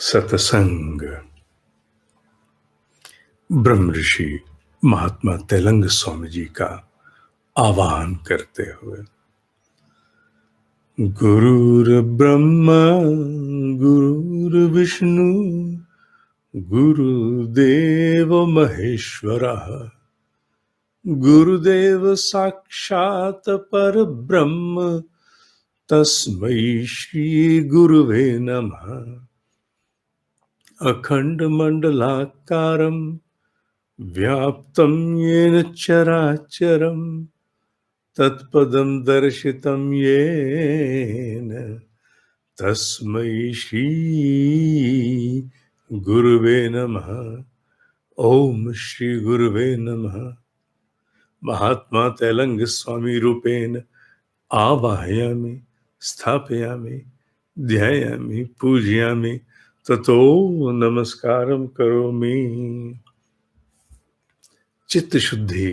सत्संग। ब्रह्म ऋषि महात्मा तेलंग स्वामी जी का आह्वान करते हुए, गुरुर्ब्रह्मा गुरुर्विष्णु गुरुदेव महेश्वरः गुरुदेव साक्षात् परब्रह्म तस्मै श्री गुरुवे नमः। अखंड मंडलाकारं व्याप्तं येन चराचरं तत्पदं दर्शितं येन तस्मै श्री गुरुवे नमः। ओम श्री गुरुवे नमः। महात्मा तेलंग स्वामी रूपेण आवाहयामि स्थापयामि ध्यायामि पूजयामि ततो नमस्कारं करोमि। चित्त शुद्धि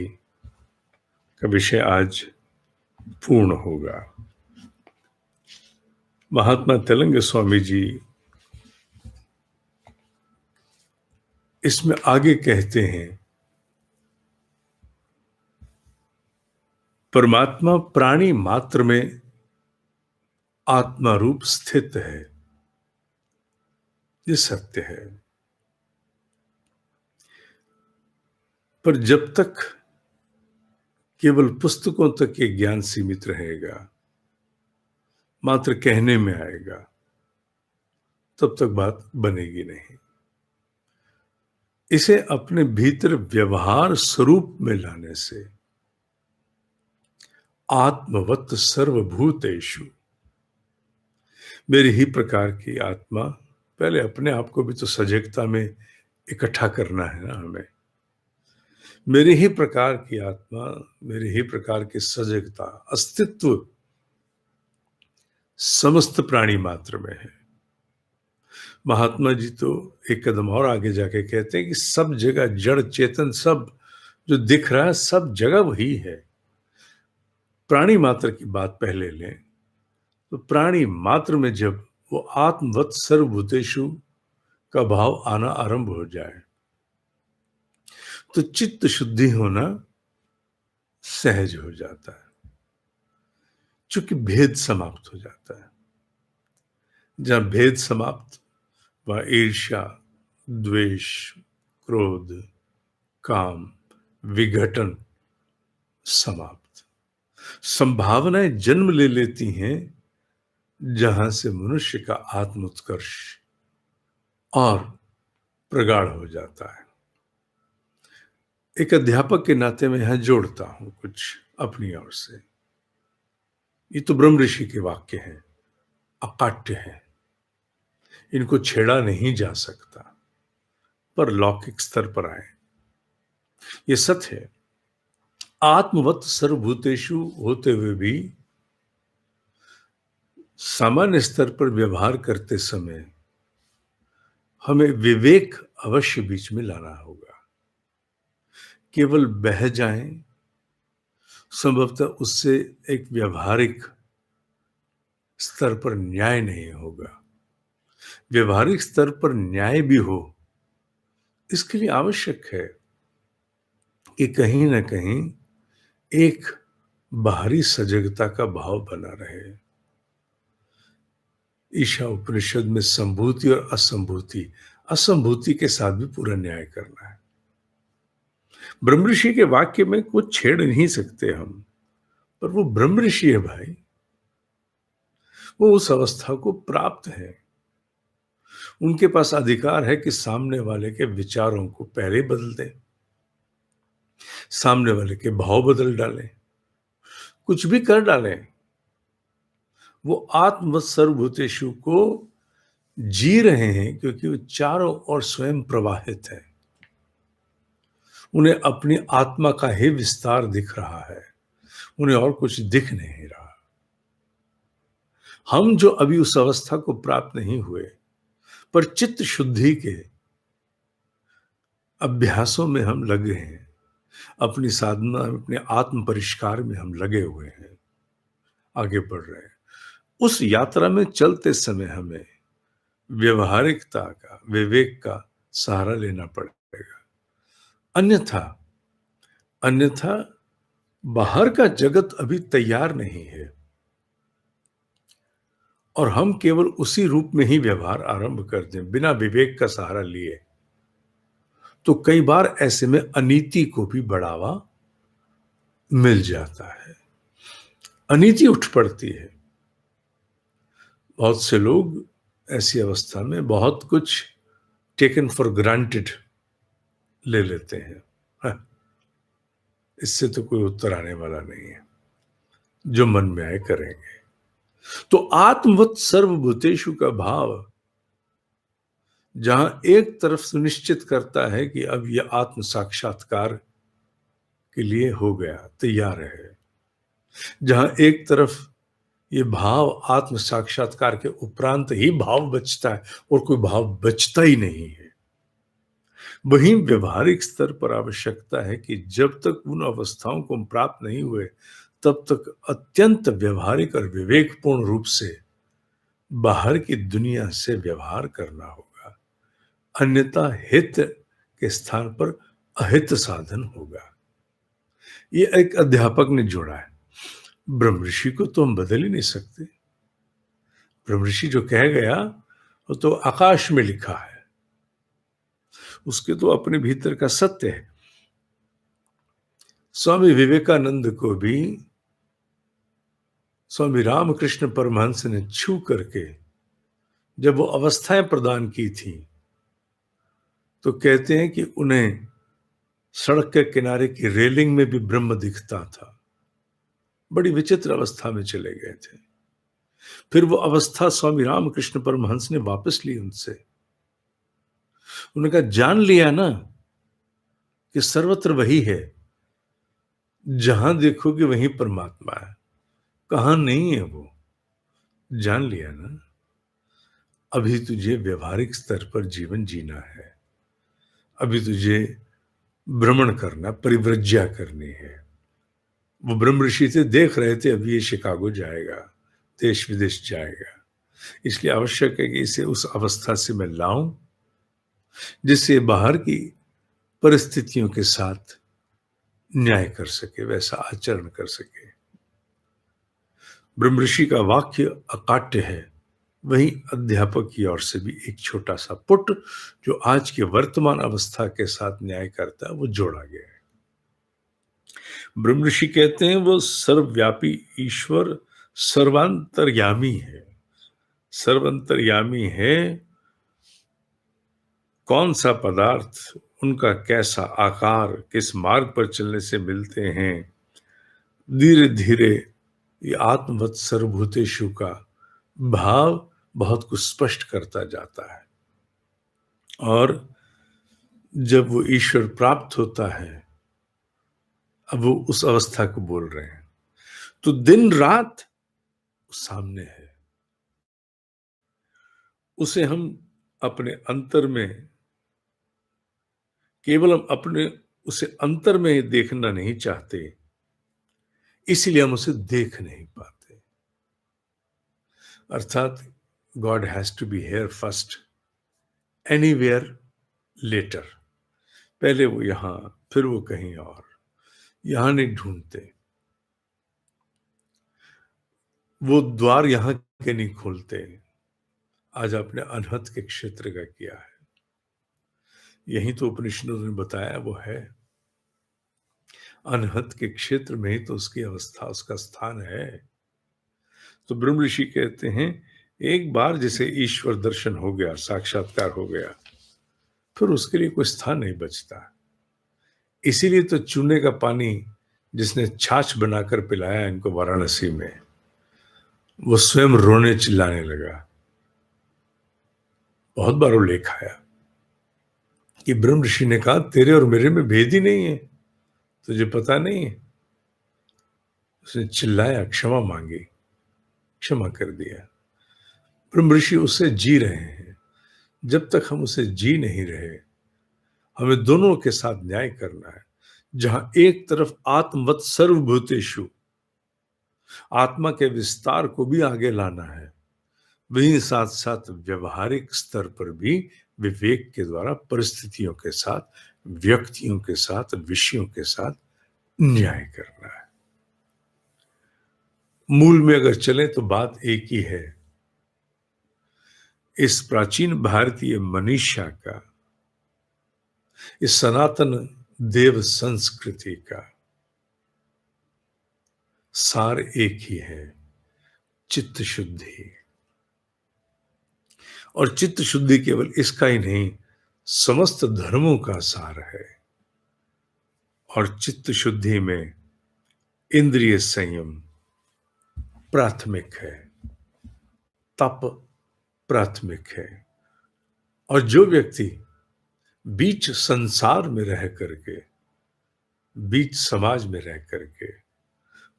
का विषय आज पूर्ण होगा। महात्मा तेलंग स्वामी जी इसमें आगे कहते हैं, परमात्मा प्राणी मात्र में आत्मा रूप स्थित है। ये सत्य है, पर जब तक केवल पुस्तकों तक ये ज्ञान सीमित रहेगा, मात्र कहने में आएगा, तब तक बात बनेगी नहीं। इसे अपने भीतर व्यवहार स्वरूप में लाने से आत्मवत् सर्वभूतेषु, मेरी ही प्रकार की आत्मा, पहले अपने आप को भी तो सजगता में इकट्ठा करना है ना हमें। मेरी ही प्रकार की आत्मा, मेरी ही प्रकार की सजगता, अस्तित्व समस्त प्राणी मात्र में है। महात्मा जी तो एक कदम और आगे जाके कहते हैं कि सब जगह जड़ चेतन, सब जो दिख रहा है सब जगह वही है। प्राणी मात्र की बात पहले लें तो प्राणी मात्र में जब वो आत्मवत् सर्वभूतेषु का भाव आना आरंभ हो जाए तो चित्त शुद्धि होना सहज हो जाता है, चूंकि भेद समाप्त हो जाता है। जहां भेद समाप्त, वहां ईर्ष्या, द्वेष, क्रोध, काम, विघटन समाप्त। संभावनाएं जन्म ले लेती हैं जहां से मनुष्य का आत्मोत्कर्ष और प्रगाढ़ हो जाता है। एक अध्यापक के नाते में यहां जोड़ता हूं कुछ अपनी ओर से। ये तो ब्रह्म ऋषि के वाक्य हैं, अकाट्य हैं, इनको छेड़ा नहीं जा सकता, पर लौकिक स्तर पर आए। ये सत्य है, आत्मवत् सर्वभूतेषु होते हुए भी सामान्य स्तर पर व्यवहार करते समय हमें विवेक अवश्य बीच में लाना होगा। केवल बह जाएं, संभवतः उससे एक व्यवहारिक स्तर पर न्याय नहीं होगा। व्यवहारिक स्तर पर न्याय भी हो, इसके लिए आवश्यक है कि कहीं ना कहीं एक बाहरी सजगता का भाव बना रहे। ईशा उपनिषद में संभूति और असंभूति, असंभूति के साथ भी पूरा न्याय करना है। ब्रह्म ऋषि के वाक्य में कुछ छेड़ नहीं सकते हम, पर वो ब्रह्म ऋषि है भाई, वो उस अवस्था को प्राप्त है। उनके पास अधिकार है कि सामने वाले के विचारों को पहले बदल दें, सामने वाले के भाव बदल डालें, कुछ भी कर डालें। वो आत्मवत् सर्वभूतेषु को जी रहे हैं क्योंकि वो चारों ओर स्वयं प्रवाहित है। उन्हें अपनी आत्मा का ही विस्तार दिख रहा है, उन्हें और कुछ दिख नहीं रहा। हम जो अभी उस अवस्था को प्राप्त नहीं हुए, पर चित्त शुद्धि के अभ्यासों में हम लगे हैं, अपनी साधना, अपने आत्म परिष्कार में हम लगे हुए हैं, आगे बढ़ रहे हैं। उस यात्रा में चलते समय हमें व्यवहारिकता का, विवेक का सहारा लेना पड़ेगा। अन्यथा अन्यथा बाहर का जगत अभी तैयार नहीं है और हम केवल उसी रूप में ही व्यवहार आरंभ कर दें बिना विवेक का सहारा लिए, तो कई बार ऐसे में अनीति को भी बढ़ावा मिल जाता है, अनीति उठ पड़ती है। बहुत से लोग ऐसी अवस्था में बहुत कुछ टेकन फॉर ग्रांटेड ले लेते हैं। हाँ, इससे तो कोई उत्तर आने वाला नहीं है, जो मन में आए करेंगे। तो आत्मवत् सर्वभूतेषु का भाव जहां एक तरफ सुनिश्चित करता है कि अब यह आत्म साक्षात्कार के लिए हो गया, तैयार है, जहां एक तरफ ये भाव आत्म साक्षात्कार के उपरांत ही भाव बचता है और कोई भाव बचता ही नहीं है, वहीं व्यवहारिक स्तर पर आवश्यकता है कि जब तक उन अवस्थाओं को हम प्राप्त नहीं हुए तब तक अत्यंत व्यवहारिक और विवेकपूर्ण रूप से बाहर की दुनिया से व्यवहार करना होगा, अन्यथा हित के स्थान पर अहित साधन होगा। ये एक अध्यापक ने जोड़ा है। ब्रह्म ऋषि को तो हम बदल ही नहीं सकते। ब्रह्म ऋषि जो कह गया वो तो आकाश में लिखा है, उसके तो अपने भीतर का सत्य है। स्वामी विवेकानंद को भी स्वामी रामकृष्ण परमहंस ने छू करके जब वो अवस्थाएं प्रदान की थी, तो कहते हैं कि उन्हें सड़क के किनारे की रेलिंग में भी ब्रह्म दिखता था। बड़ी विचित्र अवस्था में चले गए थे। फिर वो अवस्था स्वामी रामकृष्ण परमहंस ने वापस ली उनसे। उन्होंने कहा, जान लिया ना कि सर्वत्र वही है, जहां देखोगे वहीं परमात्मा है, कहां नहीं है वो, जान लिया ना। अभी तुझे व्यवहारिक स्तर पर जीवन जीना है, अभी तुझे भ्रमण करना, परिव्रज्या करनी है। वो ब्रह्म ऋषि थे, देख रहे थे अभी ये शिकागो जाएगा, देश विदेश जाएगा, इसलिए आवश्यक है कि इसे उस अवस्था से मैं लाऊं जिससे बाहर की परिस्थितियों के साथ न्याय कर सके, वैसा आचरण कर सके। ब्रह्म ऋषि का वाक्य अकाट्य है, वहीं अध्यापक की ओर से भी एक छोटा सा पुट जो आज की वर्तमान अवस्था के साथ न्याय करता है, वो जोड़ा गया है। ब्रह्म ऋषि कहते हैं वो सर्वव्यापी ईश्वर सर्वांतर्यामी है। सर्वांतर्यामी है। कौन सा पदार्थ, उनका कैसा आकार, किस मार्ग पर चलने से मिलते हैं, धीरे धीरे ये आत्मवत् सर्वभूतेषु का भाव बहुत कुछ स्पष्ट करता जाता है। और जब वो ईश्वर प्राप्त होता है, अब वो उस अवस्था को बोल रहे हैं, तो दिन रात सामने है, उसे हम अपने अंतर में, केवल हम अपने उसे अंतर में देखना नहीं चाहते, इसलिए हम उसे देख नहीं पाते। अर्थात God has to be here first, anywhere later. पहले वो यहां, फिर वो कहीं और, यहां नहीं ढूंढते। वो द्वार यहां के नहीं खोलते। आज आपने अनहत के क्षेत्र का किया है, यही तो उपनिषदों ने बताया वो है। अनहत के क्षेत्र में ही तो उसकी अवस्था, उसका स्थान है। तो ब्रह्म ऋषि कहते हैं एक बार जिसे ईश्वर दर्शन हो गया, साक्षात्कार हो गया, फिर उसके लिए कोई स्थान नहीं बचता। इसीलिए तो चूने का पानी जिसने छाछ बनाकर पिलाया इनको वाराणसी में, वो स्वयं रोने चिल्लाने लगा। बहुत बार उल्लेख आया कि ब्रह्म ऋषि ने कहा तेरे और मेरे में भेद ही नहीं है, तुझे पता नहीं है। उसने चिल्लाया, क्षमा मांगी, क्षमा कर दिया। ब्रह्म ऋषि उससे जी रहे हैं। जब तक हम उसे जी नहीं रहे, हमें दोनों के साथ न्याय करना है। जहां एक तरफ आत्मवत् सर्वभूतेषु, आत्मा के विस्तार को भी आगे लाना है, वहीं साथ-साथ व्यवहारिक स्तर पर भी विवेक के द्वारा परिस्थितियों के साथ, व्यक्तियों के साथ, विषयों के साथ न्याय करना है। मूल में अगर चलें तो बात एक ही है। इस प्राचीन भारतीय मनीषा का, इस सनातन देव संस्कृति का सार एक ही है, चित्त शुद्धि। और चित्त शुद्धि केवल इसका ही नहीं, समस्त धर्मों का सार है। और चित्त शुद्धि में इंद्रिय संयम प्राथमिक है, तप प्राथमिक है। और जो व्यक्ति बीच संसार में रह करके, बीच समाज में रह करके,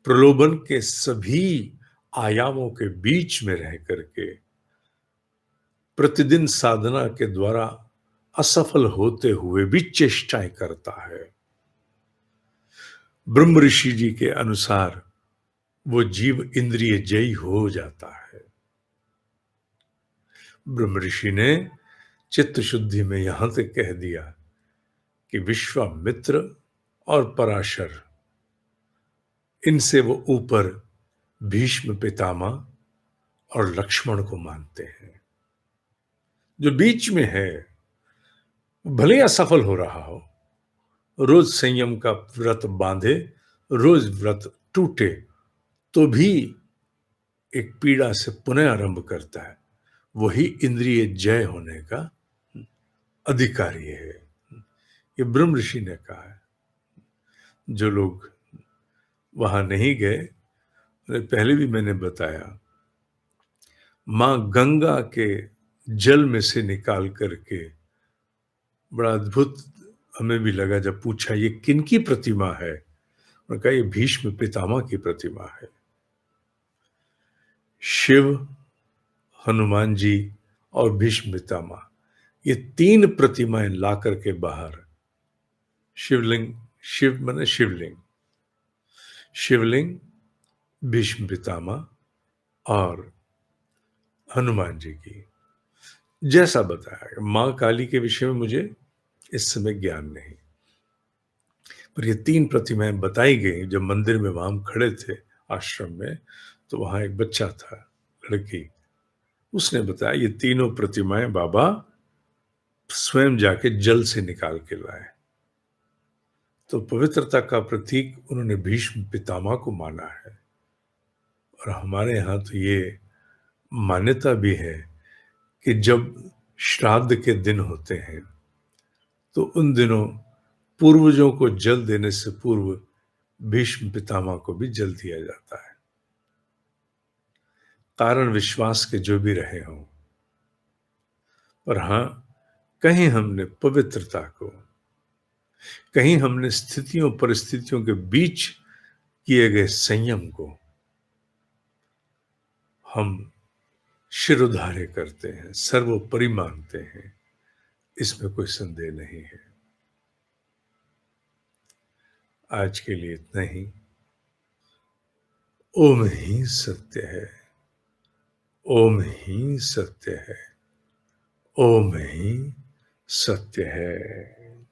प्रलोभन के सभी आयामों के बीच में रह करके प्रतिदिन साधना के द्वारा असफल होते हुए भी चेष्टाएं करता है, ब्रह्म ऋषि जी के अनुसार वो जीव इंद्रिय जयी हो जाता है। ब्रह्म ऋषि ने चित्त शुद्धि में यहां तक कह दिया कि विश्वामित्र और पराशर, इनसे वो ऊपर भीष्म पितामह और लक्ष्मण को मानते हैं। जो बीच में है, भले असफल हो रहा हो, रोज संयम का व्रत बांधे, रोज व्रत टूटे, तो भी एक पीड़ा से पुनः आरंभ करता है, वही इंद्रिय जय होने का अधिकारी है। ये ब्रह्म ऋषि ने कहा है। जो लोग वहां नहीं गए, पहले भी मैंने बताया, मां गंगा के जल में से निकाल करके, बड़ा अद्भुत हमें भी लगा जब पूछा ये किनकी प्रतिमा है, उन्होंने कहा ये भीष्म पितामह की प्रतिमा है। शिव, हनुमान जी और भीष्म पितामह, ये तीन प्रतिमाएं ला करके बाहर, शिवलिंग, शिव माने शिवलिंग, शिवलिंग, भीष्म पितामह और हनुमान जी की, जैसा बताया। मां काली के विषय में मुझे इस समय ज्ञान नहीं, पर ये तीन प्रतिमाएं बताई गई। जब मंदिर में वहां हम खड़े थे आश्रम में, तो वहां एक बच्चा था, लड़की, उसने बताया ये तीनों प्रतिमाएं बाबा स्वयं जाके जल से निकाल के लाए। तो पवित्रता का प्रतीक उन्होंने भीष्म पितामह को माना है। और हमारे यहाँ तो ये मान्यता भी है कि जब श्राद्ध के दिन होते हैं, तो उन दिनों पूर्वजों को जल देने से पूर्व भीष्म पितामह को भी जल दिया जाता है। कारण विश्वास के जो भी रहे हों, पर हां, कहीं हमने पवित्रता को, कहीं हमने स्थितियों परिस्थितियों के बीच किए गए संयम को हम शिरोधार्य करते हैं, सर्वोपरि मानते हैं, इसमें कोई संदेह नहीं है। आज के लिए इतना ही। ओम ही सत्य है, ओम ही सत्य है, ओम ही सत्य है।